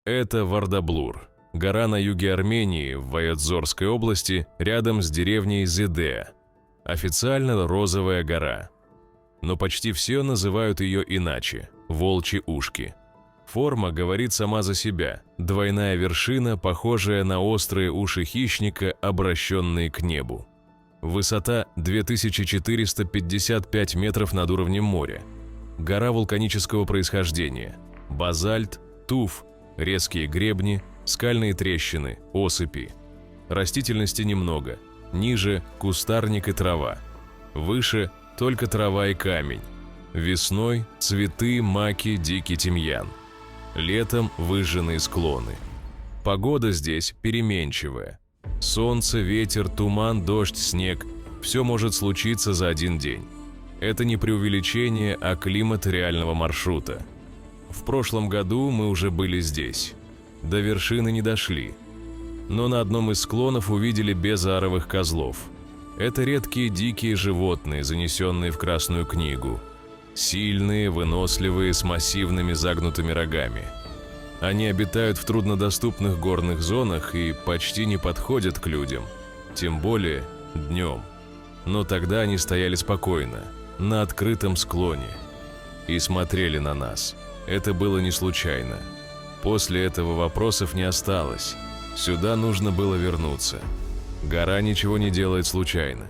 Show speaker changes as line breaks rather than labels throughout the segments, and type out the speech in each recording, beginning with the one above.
Это Вардаблур, гора на юге Армении в Ваятзорской области, рядом с деревней Зедеа. Официально Розовая гора. Но почти все называют ее иначе – Волчьи ушки. Форма говорит сама за себя. Двойная вершина, похожая на острые уши хищника, обращенные к небу. Высота 2455 метров над уровнем моря. Гора вулканического происхождения. Базальт, туф, резкие гребни, скальные трещины, осыпи. Растительности немного. Ниже – кустарник и трава. Выше – только трава и камень. Весной – цветы, маки, дикий тимьян. Летом – выжженные склоны. Погода здесь переменчивая. Солнце, ветер, туман, дождь, снег – все может случиться за один день. Это не преувеличение, а климат реального маршрута. В прошлом году мы уже были здесь. До вершины не дошли. Но на одном из склонов увидели безаровых козлов. Это редкие дикие животные, занесенные в Красную книгу. Сильные, выносливые, с массивными загнутыми рогами. Они обитают в труднодоступных горных зонах и почти не подходят к людям, тем более днем. Но тогда они стояли спокойно, на открытом склоне, и смотрели на нас. Это было не случайно. После этого вопросов не осталось. Сюда нужно было вернуться. Гора ничего не делает случайно.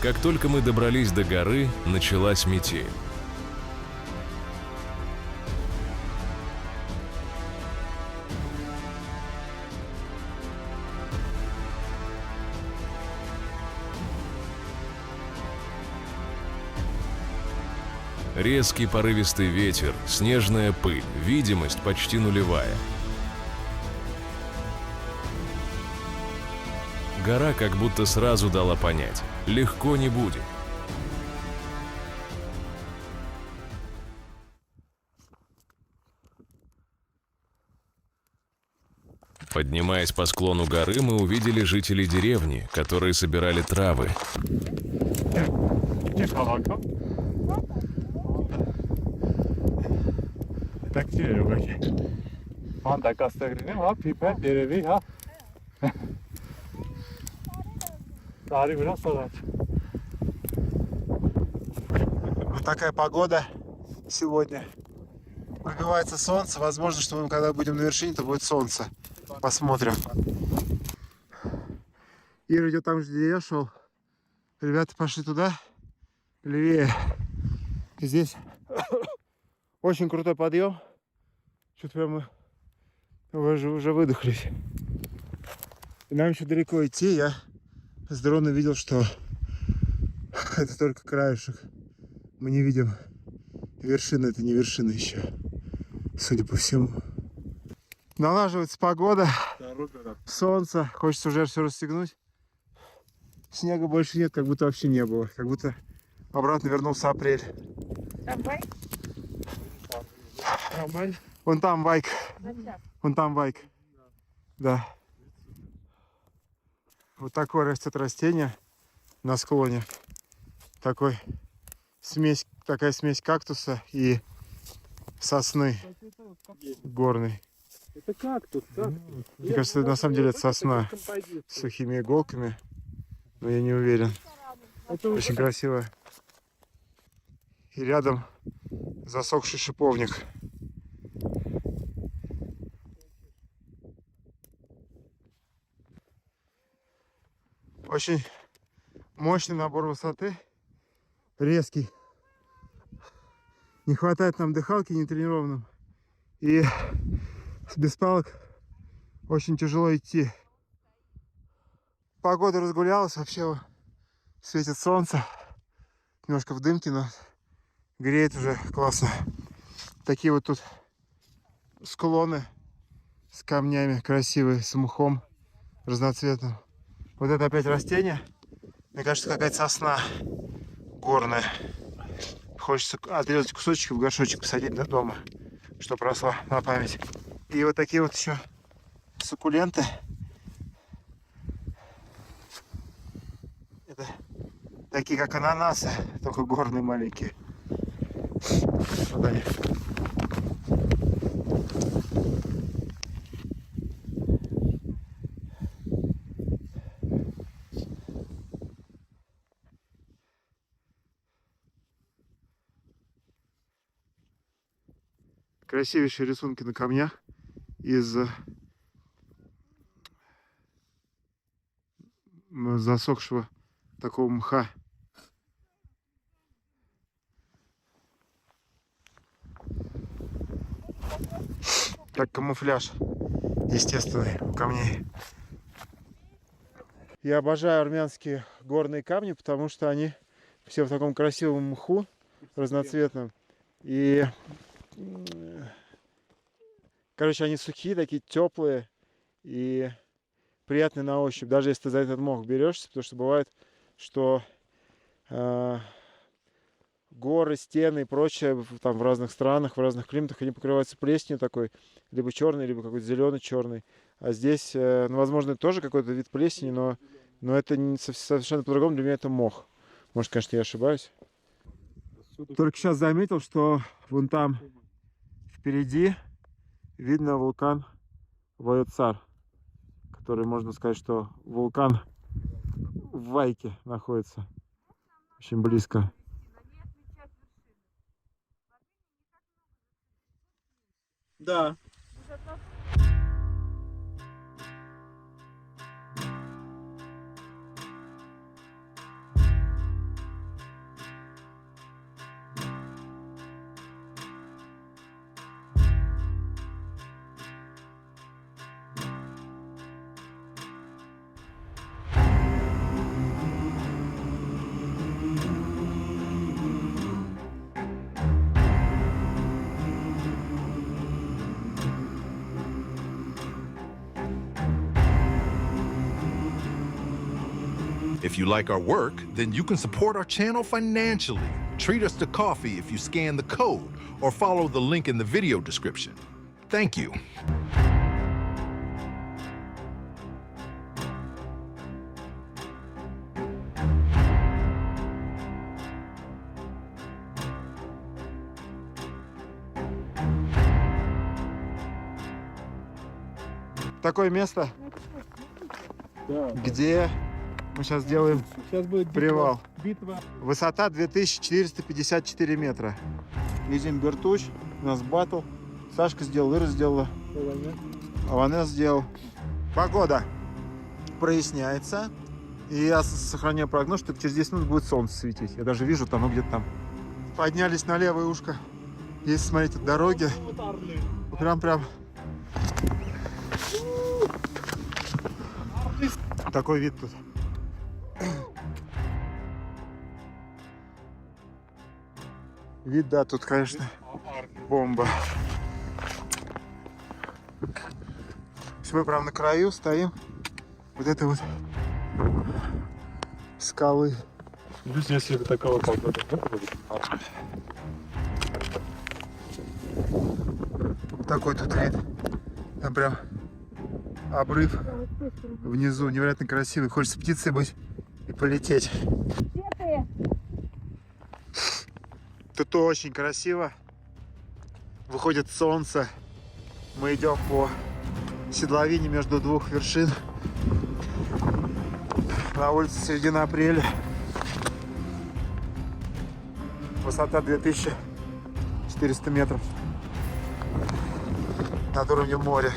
Как только мы добрались до горы, началась метель. Резкий порывистый ветер, снежная пыль, видимость почти нулевая. Гора как будто сразу дала понять – легко не будет. Поднимаясь по склону горы, мы увидели жителей деревни, которые собирали травы.
Вот такая погода сегодня. Пробивается солнце. Возможно, что мы, когда будем на вершине, то будет солнце. Посмотрим. Ира идет там, где я шел. Ребята пошли туда, левее. И здесь очень крутой подъем. Что-то прямо уже выдохлись. И нам еще далеко идти. Я с дрона видел, что это только краешек. Мы не видим вершины. Это не вершина еще, судя по всему. Налаживается погода, солнце, хочется уже все расстегнуть. Снега больше нет, как будто вообще не было. Как будто обратно вернулся апрель. Вон там байк. Вон там байк. Да. Вот такое растет растение на склоне. Такая смесь кактуса и сосны горной.
Это кактус, да?
Мне кажется, на самом деле это сосна с сухими иголками, но я не уверен. Очень красиво. И рядом засохший шиповник. Очень мощный набор высоты, резкий. Не хватает нам дыхалки нетренированным. И без палок очень тяжело идти. Погода разгулялась, вообще светит солнце. Немножко в дымке, но греет уже классно. Такие вот тут склоны с камнями красивые, с мхом разноцветным. Вот это опять растение. Мне кажется, какая-то сосна горная. Хочется отрезать кусочек в горшочек, посадить до дома, чтобы росла на память. И вот такие вот еще суккуленты. Это такие как ананасы, только горные маленькие. Вот они. Красивейшие рисунки на камнях из засохшего такого мха. Как камуфляж естественный у камней. Я обожаю армянские горные камни, потому что они все в таком красивом мху разноцветном. И короче, они сухие, такие теплые и приятные на ощупь, даже если ты за этот мох берешься, потому что бывает, что горы, стены и прочее там в разных странах, в разных климатах, они покрываются плесенью такой, либо черный, либо какой-то зеленый-черный. А здесь, ну, возможно, тоже какой-то вид плесени, но это не, совершенно по-другому. Для меня это мох. Может, конечно, я ошибаюсь. Только сейчас заметил, что вон там впереди видно вулкан Вайоцар, который, можно сказать, что вулкан в Вайке находится. Очень близко.
Да.
If you like our work, then you can support our channel financially. Treat us to coffee if you scan the code or follow the link in the video description. Thank you.
Такое место,
Да.
где мы сейчас делаем
Сейчас будет
привал.
битва.
Высота 2454 метра. Едем Бертуч, у нас батл. Сашка сделал, Ира сделала, Аванес сделал. Погода проясняется. И я сохраняю прогноз, что через 10 минут будет солнце светить. Я даже вижу там, ну где-то там. Поднялись на левое ушко. Если смотреть от дороги, прям. Такой вид тут. Вид, да, тут, конечно, бомба. Мы прям на краю стоим вот это вот скалы.
Плюс, если такого погода.
Такой тут вид. Там прям обрыв внизу, невероятно красивый. Хочется птицей быть и полететь. Тут очень красиво. Выходит солнце. Мы идем по седловине между двух вершин. На улице середина апреля. Высота 2400 метров над уровнем моря.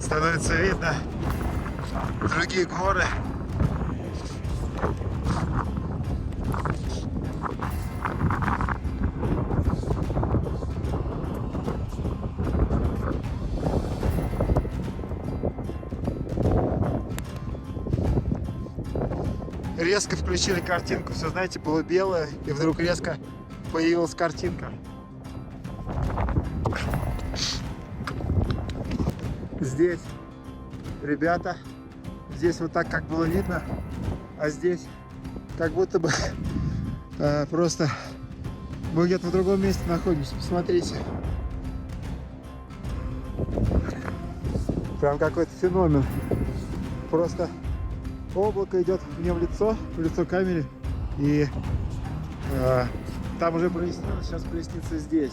Становится видно другие горы. Резко включили картинку, все, знаете, было белое, и вдруг резко появилась картинка. Здесь ребята. Здесь вот так, как было видно, а здесь как будто бы просто мы где-то в другом месте находимся. Посмотрите. Прям какой-то феномен. Просто облако идет мне в лицо камере, и там уже прояснилось, сейчас прояснится здесь.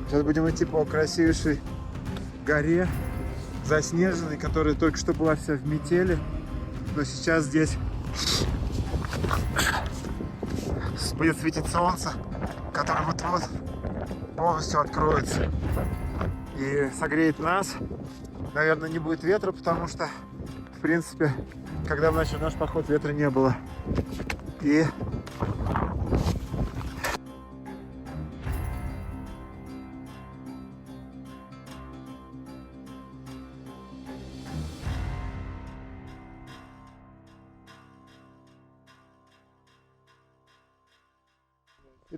Сейчас будем идти по красивейшей горе, заснеженной, которая только что была вся в метели, но сейчас здесь будет светить солнце, которое вот-вот полностью откроется и согреет нас. Наверное, не будет ветра, потому что, в принципе, когда мы начали наш поход, ветра не было. И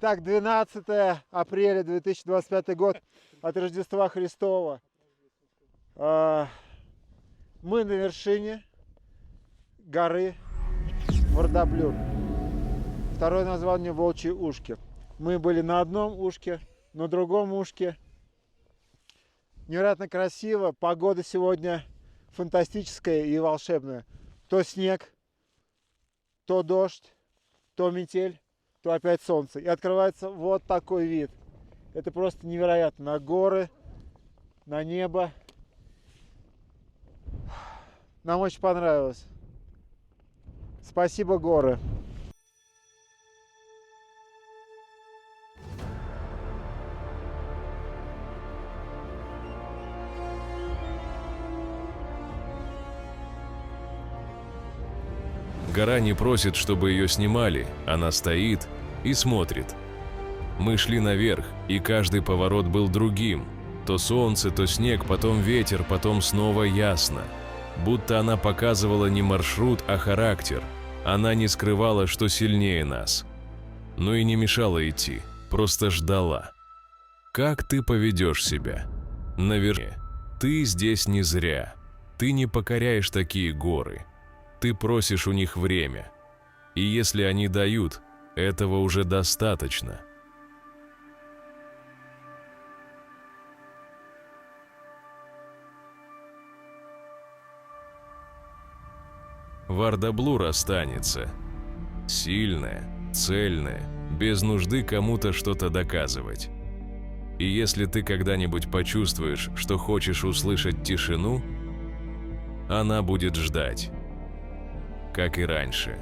Итак, 12 апреля 2025 год от Рождества Христова. Мы на вершине горы Вардаблюр. Второе название — Волчьи ушки. Мы были на одном ушке, на другом ушке. Невероятно красиво. Погода сегодня фантастическая и волшебная. То снег, то дождь, то метель, то опять солнце. И открывается вот такой вид. Это просто невероятно. На горы, на небо. Нам очень понравилось. Спасибо, горы.
Гора не просит, чтобы ее снимали, она стоит и смотрит. Мы шли наверх, и каждый поворот был другим. То солнце, то снег, потом ветер, потом снова ясно. Будто она показывала не маршрут, а характер. Она не скрывала, что сильнее нас. Но и не мешала идти, просто ждала. Как ты поведешь себя? Наверное, ты здесь не зря. Ты не покоряешь такие горы. Ты просишь у них время. И если они дают, этого уже достаточно. Вардаблур останется. Сильная, цельная, без нужды кому-то что-то доказывать. И если ты когда-нибудь почувствуешь, что хочешь услышать тишину, она будет ждать, как и раньше.